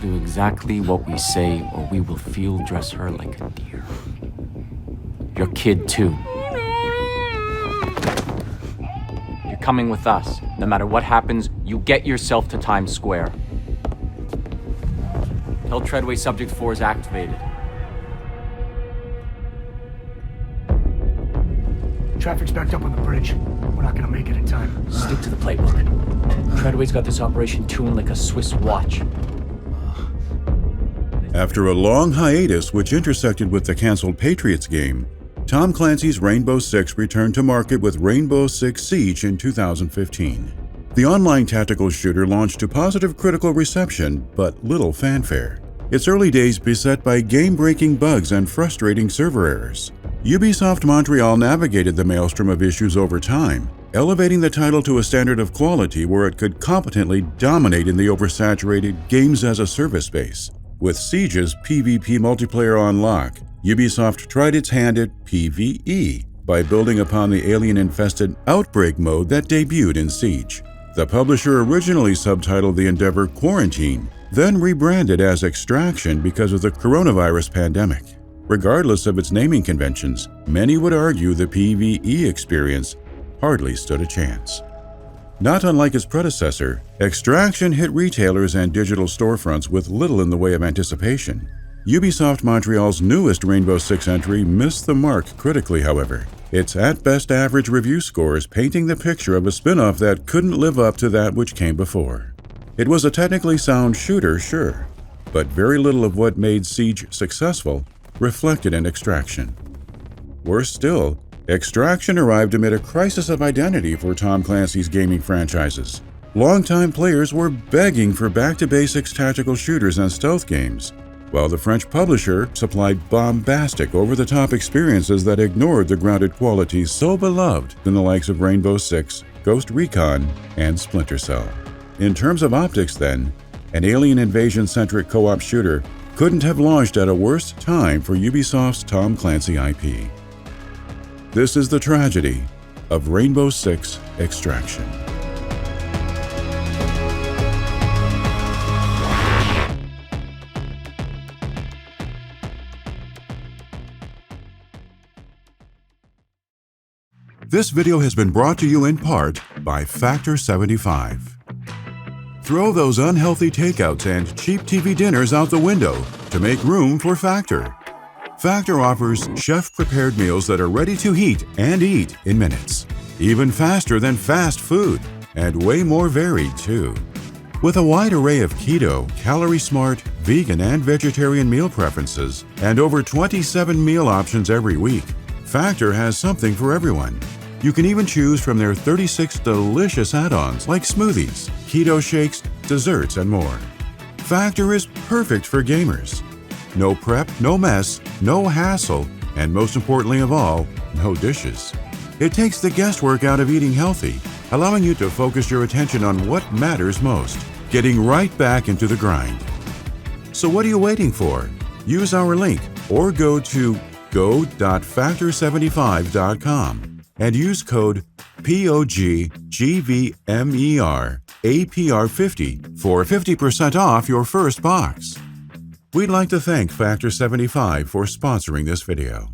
Do exactly what we say, or we will field dress her like a deer. Your kid, too. You're coming with us. No matter what happens, you get yourself to Times Square. Tell Treadway Subject 4 is activated. Traffic's backed up on the bridge. We're not gonna make it in time. Stick to the playbook. Treadway's got this operation tuned like a Swiss watch. After a long hiatus which intersected with the canceled Patriots game, Tom Clancy's Rainbow Six returned to market with Rainbow Six Siege in 2015. The online tactical shooter launched to positive critical reception, but little fanfare. Its early days beset by game-breaking bugs and frustrating server errors. Ubisoft Montréal navigated the maelstrom of issues over time, elevating the title to a standard of quality where it could competently dominate in the oversaturated games-as-a-service space. With Siege's PvP multiplayer on lock, Ubisoft tried its hand at PvE by building upon the alien-infested Outbreak mode that debuted in Siege. The publisher originally subtitled the endeavor Quarantine, then rebranded as Extraction because of the coronavirus pandemic. Regardless of its naming conventions, many would argue the PvE experience hardly stood a chance. Not unlike its predecessor, Extraction hit retailers and digital storefronts with little in the way of anticipation. Ubisoft Montreal's newest Rainbow Six entry missed the mark critically, however. Its at-best average review scores painting the picture of a spin-off that couldn't live up to that which came before. It was a technically sound shooter, sure, but very little of what made Siege successful reflected in Extraction. Worse still, Extraction arrived amid a crisis of identity for Tom Clancy's gaming franchises. Longtime players were begging for back-to-basics tactical shooters and stealth games, while the French publisher supplied bombastic, over-the-top experiences that ignored the grounded qualities so beloved in the likes of Rainbow Six, Ghost Recon, and Splinter Cell. In terms of optics, then, an alien invasion-centric co-op shooter couldn't have launched at a worse time for Ubisoft's Tom Clancy IP. This is the tragedy of Rainbow Six Extraction. This video has been brought to you in part by Factor 75. Throw those unhealthy takeouts and cheap TV dinners out the window to make room for Factor. Factor offers chef-prepared meals that are ready to heat and eat in minutes, even faster than fast food, and way more varied too. With a wide array of keto, calorie-smart, vegan, and vegetarian meal preferences, and over 27 meal options every week, Factor has something for everyone. You can even choose from their 36 delicious add-ons like smoothies, keto shakes, desserts, and more. Factor is perfect for gamers. No prep, no mess, no hassle, and most importantly of all, no dishes. It takes the guesswork out of eating healthy, allowing you to focus your attention on what matters most, getting right back into the grind. So what are you waiting for? Use our link or go to go.factor75.com and use code POGGVMERAPR50 for 50% off your first box. We'd like to thank Factor 75 for sponsoring this video.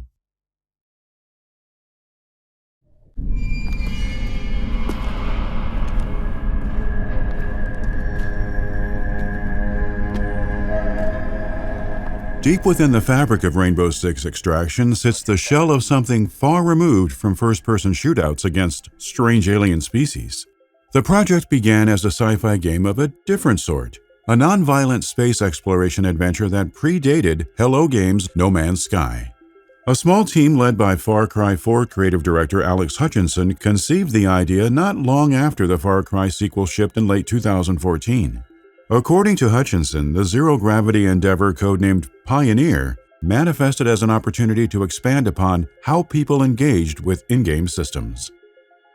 Deep within the fabric of Rainbow Six Extraction sits the shell of something far removed from first-person shootouts against strange alien species. The project began as a sci-fi game of a different sort, a non-violent space exploration adventure that predated Hello Games' No Man's Sky. A small team led by Far Cry 4 creative director Alex Hutchinson conceived the idea not long after the Far Cry sequel shipped in late 2014. According to Hutchinson, the zero-gravity endeavor codenamed Pioneer manifested as an opportunity to expand upon how people engaged with in-game systems.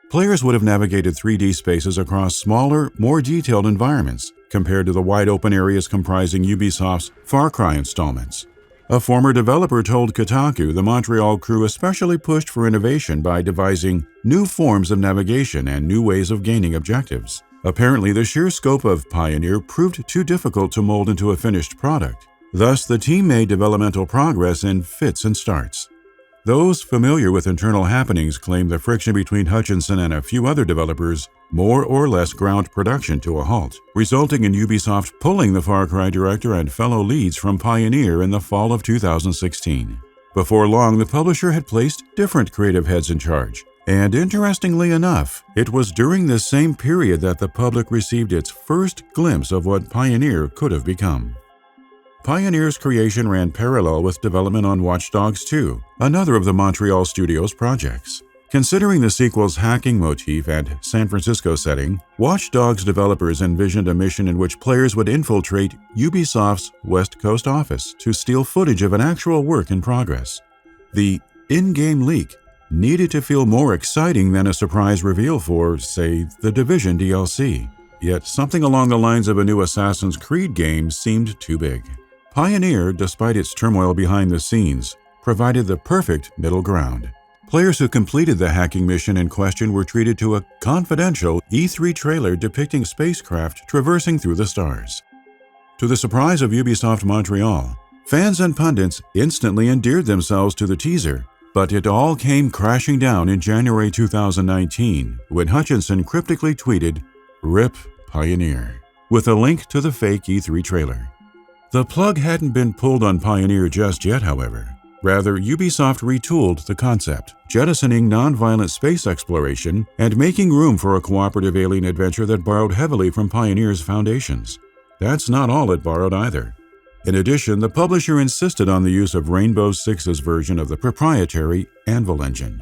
Players would have navigated 3D spaces across smaller, more detailed environments compared to the wide-open areas comprising Ubisoft's Far Cry installments. A former developer told Kotaku the Montreal crew especially pushed for innovation by devising new forms of navigation and new ways of gaining objectives. Apparently, the sheer scope of Pioneer proved too difficult to mold into a finished product. Thus, the team made developmental progress in fits and starts. Those familiar with internal happenings claim the friction between Hutchinson and a few other developers more or less ground production to a halt, resulting in Ubisoft pulling the Far Cry director and fellow leads from Pioneer in the fall of 2016. Before long, the publisher had placed different creative heads in charge. And interestingly enough, it was during this same period that the public received its first glimpse of what Pioneer could have become. Pioneer's creation ran parallel with development on Watch Dogs 2, another of the Montreal studio's projects. Considering the sequel's hacking motif and San Francisco setting, Watch Dogs developers envisioned a mission in which players would infiltrate Ubisoft's West Coast office to steal footage of an actual work in progress. The in-game leak needed to feel more exciting than a surprise reveal for, say, the Division DLC. Yet something along the lines of a new Assassin's Creed game seemed too big. Pioneer, despite its turmoil behind the scenes, provided the perfect middle ground. Players who completed the hacking mission in question were treated to a confidential E3 trailer depicting spacecraft traversing through the stars. To the surprise of Ubisoft Montréal, fans and pundits instantly endeared themselves to the teaser, but it all came crashing down in January 2019 when Hutchinson cryptically tweeted, "RIP Pioneer," with a link to the fake E3 trailer. The plug hadn't been pulled on Pioneer just yet, however. Rather, Ubisoft retooled the concept, jettisoning non-violent space exploration and making room for a cooperative alien adventure that borrowed heavily from Pioneer's foundations. That's not all it borrowed either. In addition, the publisher insisted on the use of Rainbow Six's version of the proprietary Anvil engine.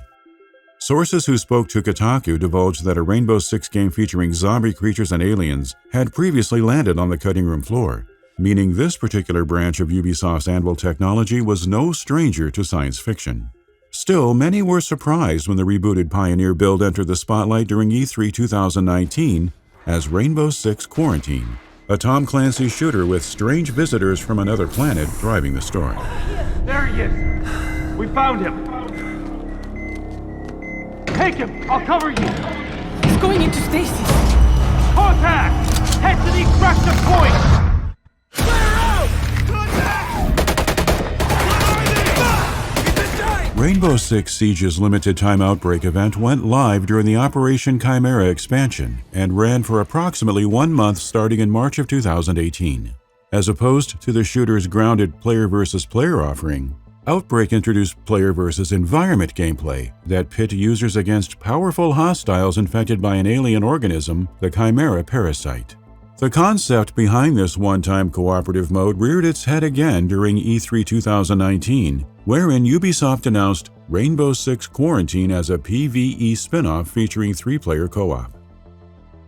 Sources who spoke to Kotaku divulged that a Rainbow Six game featuring zombie creatures and aliens had previously landed on the cutting room floor, meaning this particular branch of Ubisoft's Anvil technology was no stranger to science fiction. Still, many were surprised when the rebooted Pioneer build entered the spotlight during E3 2019 as Rainbow Six Quarantine, a Tom Clancy shooter with strange visitors from another planet driving the story. There he is! We found him! Take him! I'll cover you! He's going into stasis! Contact! Head to the extraction point! Rainbow Six Siege's limited-time Outbreak event went live during the Operation Chimera expansion and ran for approximately 1 month starting in March of 2018. As opposed to the shooter's grounded player-versus-player offering, Outbreak introduced player-versus-environment gameplay that pit users against powerful hostiles infected by an alien organism, the Chimera parasite. The concept behind this one-time cooperative mode reared its head again during E3 2019, wherein Ubisoft announced Rainbow Six Quarantine as a PvE spin-off featuring 3-player co-op.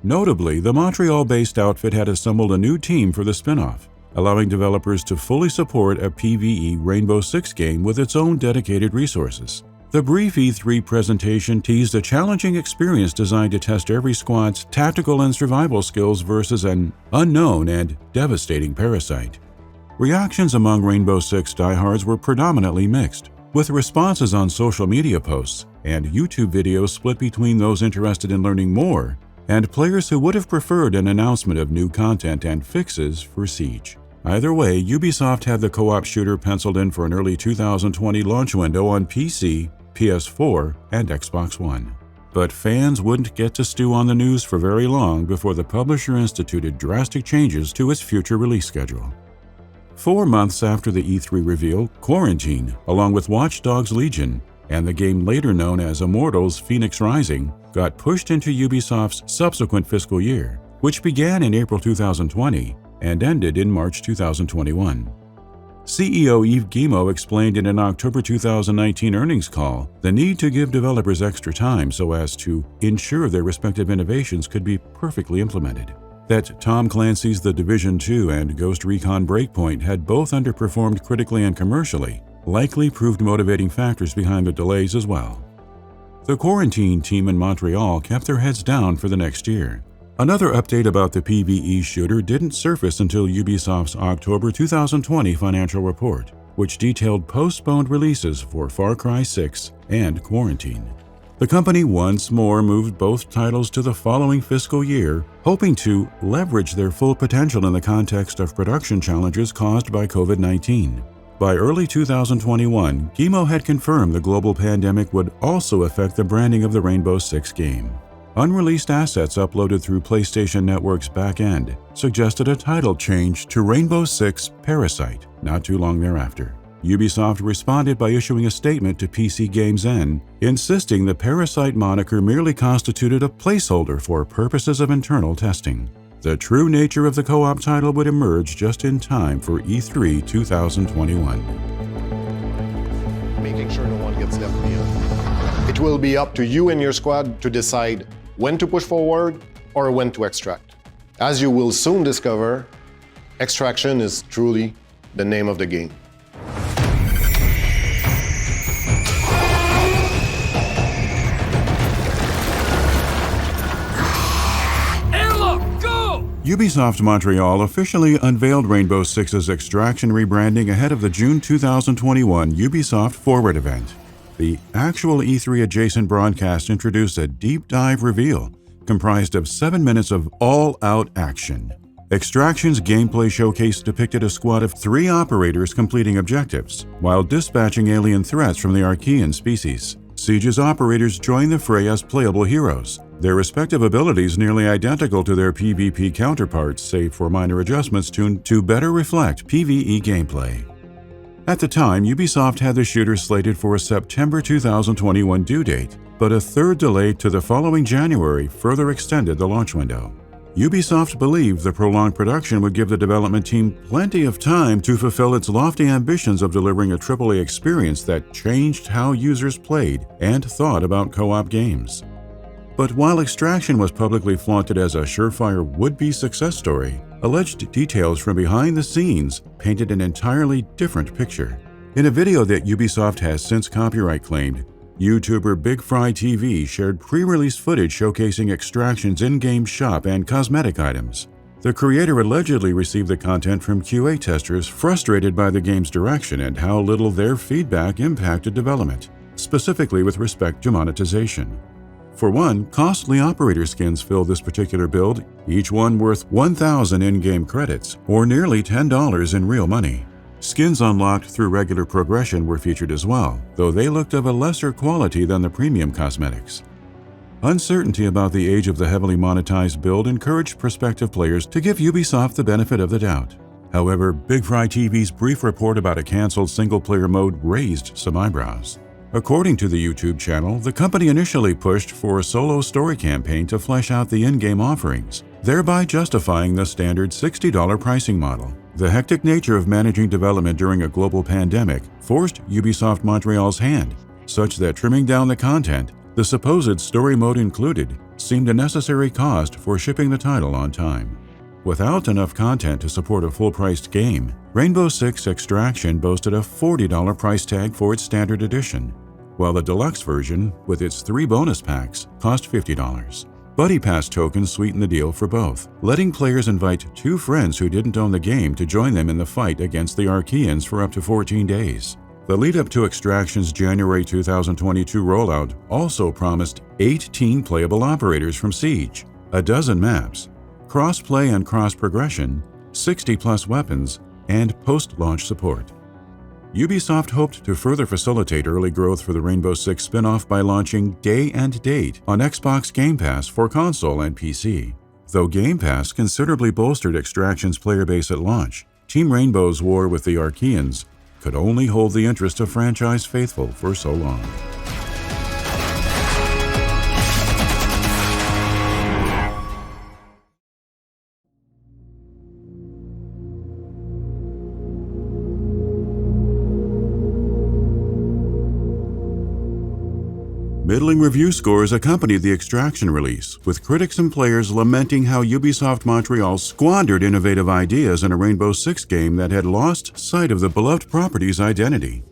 Notably, the Montreal-based outfit had assembled a new team for the spin-off, allowing developers to fully support a PvE Rainbow Six game with its own dedicated resources. The brief E3 presentation teased a challenging experience designed to test every squad's tactical and survival skills versus an unknown and devastating parasite. Reactions among Rainbow Six diehards were predominantly mixed, with responses on social media posts and YouTube videos split between those interested in learning more and players who would have preferred an announcement of new content and fixes for Siege. Either way, Ubisoft had the co-op shooter penciled in for an early 2020 launch window on PC, PS4, and Xbox One. But fans wouldn't get to stew on the news for very long before the publisher instituted drastic changes to its future release schedule. 4 months after the E3 reveal, Quarantine, along with Watch Dogs Legion, and the game later known as Immortals Phoenix Rising, got pushed into Ubisoft's subsequent fiscal year, which began in April 2020 and ended in March 2021. CEO Yves Guillemot explained in an October 2019 earnings call the need to give developers extra time so as to ensure their respective innovations could be perfectly implemented. That Tom Clancy's The Division 2 and Ghost Recon Breakpoint had both underperformed critically and commercially likely proved motivating factors behind the delays as well. The Quarantine team in Montreal kept their heads down for the next year. Another update about the PvE shooter didn't surface until Ubisoft's October 2020 financial report, which detailed postponed releases for Far Cry 6 and Quarantine. The company once more moved both titles to the following fiscal year, hoping to leverage their full potential in the context of production challenges caused by COVID-19. By early 2021, Guillemot had confirmed the global pandemic would also affect the branding of the Rainbow Six game. Unreleased assets uploaded through PlayStation Network's back-end suggested a title change to Rainbow Six Parasite not too long thereafter. Ubisoft responded by issuing a statement to PC Games N, insisting the Parasite moniker merely constituted a placeholder for purposes of internal testing. The true nature of the co-op title would emerge just in time for E3 2021. Making sure no one gets left behind. It will be up to you and your squad to decide when to push forward or when to extract. As you will soon discover, extraction is truly the name of the game. Ubisoft Montréal officially unveiled Rainbow Six's Extraction rebranding ahead of the June 2021 Ubisoft Forward event. The actual E3 adjacent broadcast introduced a deep dive reveal comprised of 7 minutes of all-out action. Extraction's gameplay showcase depicted a squad of 3 operators completing objectives while dispatching alien threats from the Archean species. Siege's operators joined the fray as playable heroes, their respective abilities nearly identical to their PvP counterparts save for minor adjustments tuned to better reflect PvE gameplay. At the time, Ubisoft had the shooter slated for a September 2021 due date, but a third delay to the following January further extended the launch window. Ubisoft believed the prolonged production would give the development team plenty of time to fulfill its lofty ambitions of delivering a AAA experience that changed how users played and thought about co-op games. But while Extraction was publicly flaunted as a surefire would-be success story, alleged details from behind the scenes painted an entirely different picture. In a video that Ubisoft has since copyright claimed, YouTuber Big Fry TV shared pre-release footage showcasing Extraction's in-game shop and cosmetic items. The creator allegedly received the content from QA testers frustrated by the game's direction and how little their feedback impacted development, specifically with respect to monetization. For one, costly operator skins filled this particular build, each one worth 1,000 in-game credits, or nearly $10 in real money. Skins unlocked through regular progression were featured as well, though they looked of a lesser quality than the premium cosmetics. Uncertainty about the age of the heavily monetized build encouraged prospective players to give Ubisoft the benefit of the doubt. However, Big Fry TV's brief report about a canceled single-player mode raised some eyebrows. According to the YouTube channel, the company initially pushed for a solo story campaign to flesh out the in-game offerings, thereby justifying the standard $60 pricing model. The hectic nature of managing development during a global pandemic forced Ubisoft Montreal's hand, such that trimming down the content, the supposed story mode included, seemed a necessary cost for shipping the title on time. Without enough content to support a full-priced game, Rainbow Six Extraction boasted a $40 price tag for its standard edition, while the deluxe version, with its 3 bonus packs, cost $50. Buddy Pass tokens sweetened the deal for both, letting players invite 2 friends who didn't own the game to join them in the fight against the Archeans for up to 14 days. The lead-up to Extraction's January 2022 rollout also promised 18 playable operators from Siege, a dozen maps, cross-play and cross-progression, 60-plus weapons, and post-launch support. Ubisoft hoped to further facilitate early growth for the Rainbow Six spin-off by launching Day and Date on Xbox Game Pass for console and PC. Though Game Pass considerably bolstered Extraction's player base at launch, Team Rainbow's war with the Archeans could only hold the interest of franchise faithful for so long. Middling review scores accompanied the Extraction release, with critics and players lamenting how Ubisoft Montreal squandered innovative ideas in a Rainbow Six game that had lost sight of the beloved property's identity.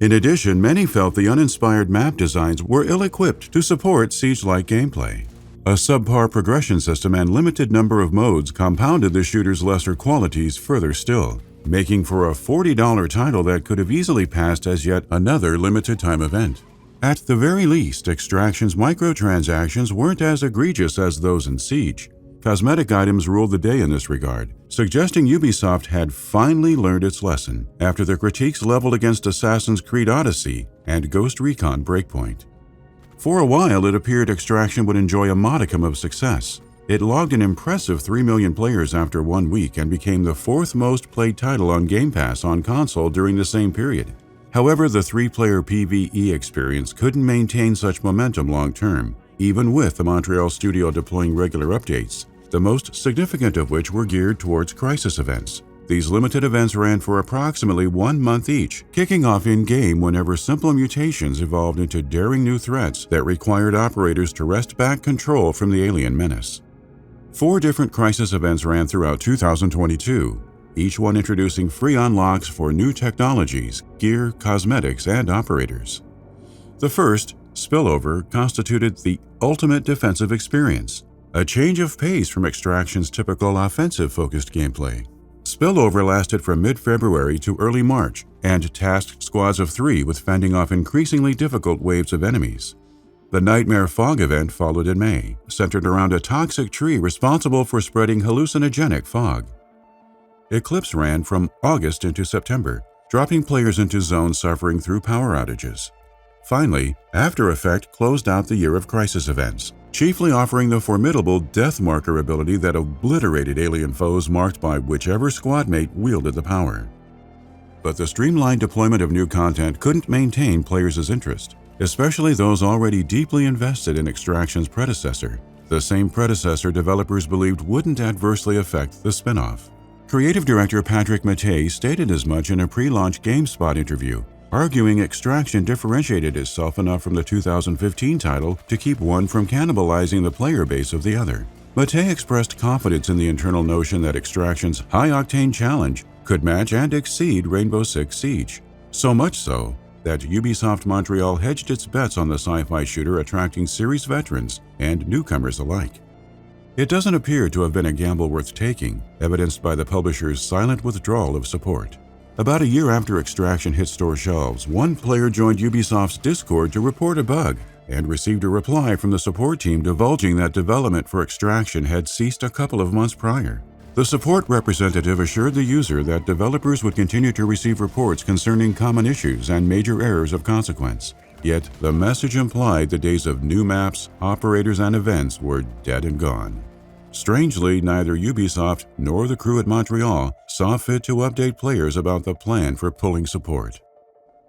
In addition, many felt the uninspired map designs were ill-equipped to support Siege-like gameplay. A subpar progression system and limited number of modes compounded the shooter's lesser qualities further still, making for a $40 title that could have easily passed as yet another limited-time event. At the very least, Extraction's microtransactions weren't as egregious as those in Siege. Cosmetic items ruled the day in this regard, suggesting Ubisoft had finally learned its lesson after the critiques leveled against Assassin's Creed Odyssey and Ghost Recon Breakpoint. For a while, it appeared Extraction would enjoy a modicum of success. It logged an impressive 3 million players after 1 week and became the 4th most played title on Game Pass on console during the same period. However, the 3-player PvE experience couldn't maintain such momentum long-term, even with the Montreal studio deploying regular updates, the most significant of which were geared towards crisis events. These limited events ran for approximately 1 month each, kicking off in-game whenever simple mutations evolved into daring new threats that required operators to wrest back control from the alien menace. 4 different crisis events ran throughout 2022, each one introducing free unlocks for new technologies, gear, cosmetics, and operators. The first, Spillover, constituted the ultimate defensive experience, a change of pace from Extraction's typical offensive-focused gameplay. Spillover lasted from mid-February to early March and tasked squads of 3 with fending off increasingly difficult waves of enemies. The Nightmare Fog event followed in May, centered around a toxic tree responsible for spreading hallucinogenic fog. Eclipse ran from August into September, dropping players into zones suffering through power outages. Finally, After Effect closed out the year of crisis events, chiefly offering the formidable Death Marker ability that obliterated alien foes marked by whichever squadmate wielded the power. But the streamlined deployment of new content couldn't maintain players' interest, especially those already deeply invested in Extraction's predecessor, the same predecessor developers believed wouldn't adversely affect the spin-off. Creative director Patrick Matei stated as much in a pre-launch GameSpot interview, arguing Extraction differentiated itself enough from the 2015 title to keep one from cannibalizing the player base of the other. Matei expressed confidence in the internal notion that Extraction's high-octane challenge could match and exceed Rainbow Six Siege, so much so that Ubisoft Montréal hedged its bets on the sci-fi shooter attracting series veterans and newcomers alike. It doesn't appear to have been a gamble worth taking, evidenced by the publisher's silent withdrawal of support. About a year after Extraction hit store shelves, one player joined Ubisoft's Discord to report a bug and received a reply from the support team divulging that development for Extraction had ceased a couple of months prior. The support representative assured the user that developers would continue to receive reports concerning common issues and major errors of consequence. Yet, the message implied the days of new maps, operators, and events were dead and gone. Strangely, neither Ubisoft nor the crew at Montreal saw fit to update players about the plan for pulling support.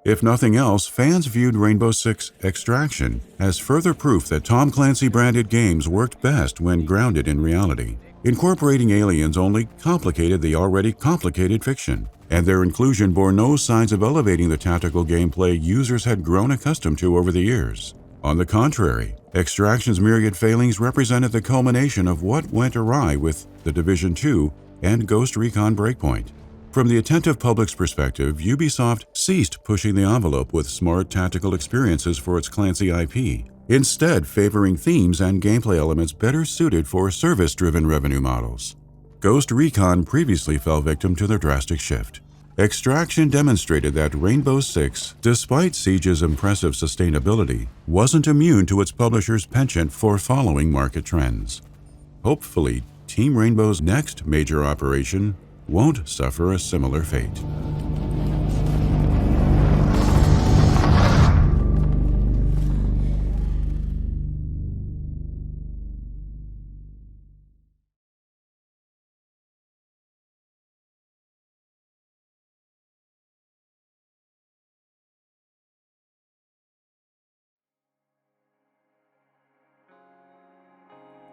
If nothing else, fans viewed Rainbow Six Extraction as further proof that Tom Clancy-branded games worked best when grounded in reality. Incorporating aliens only complicated the already complicated fiction, and their inclusion bore no signs of elevating the tactical gameplay users had grown accustomed to over the years. On the contrary, Extraction's myriad failings represented the culmination of what went awry with The Division 2 and Ghost Recon Breakpoint. From the attentive public's perspective, Ubisoft ceased pushing the envelope with smart tactical experiences for its Clancy IP, instead favoring themes and gameplay elements better suited for service-driven revenue models. Ghost Recon previously fell victim to the drastic shift. Extraction demonstrated that Rainbow Six, despite Siege's impressive sustainability, wasn't immune to its publisher's penchant for following market trends. Hopefully, Team Rainbow's next major operation won't suffer a similar fate.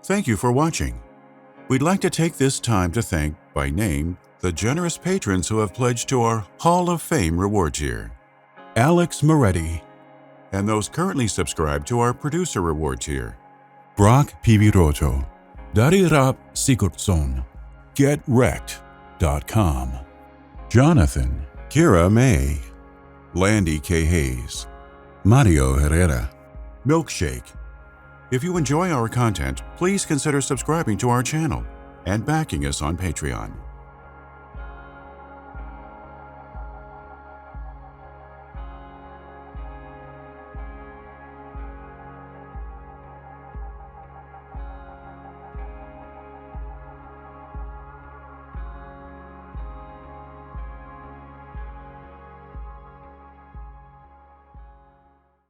Thank you for watching. We'd like to take this time to thank, by name, the generous patrons who have pledged to our Hall of Fame reward tier. Alex Moretti, and those currently subscribed to our producer reward tier. Brock Piviroto, Darirap Sigurdsson, GetWrecked.com, Jonathan, Kira May, Landy K. Hayes, Mario Herrera, Milkshake. If you enjoy our content, please consider subscribing to our channel and backing us on Patreon.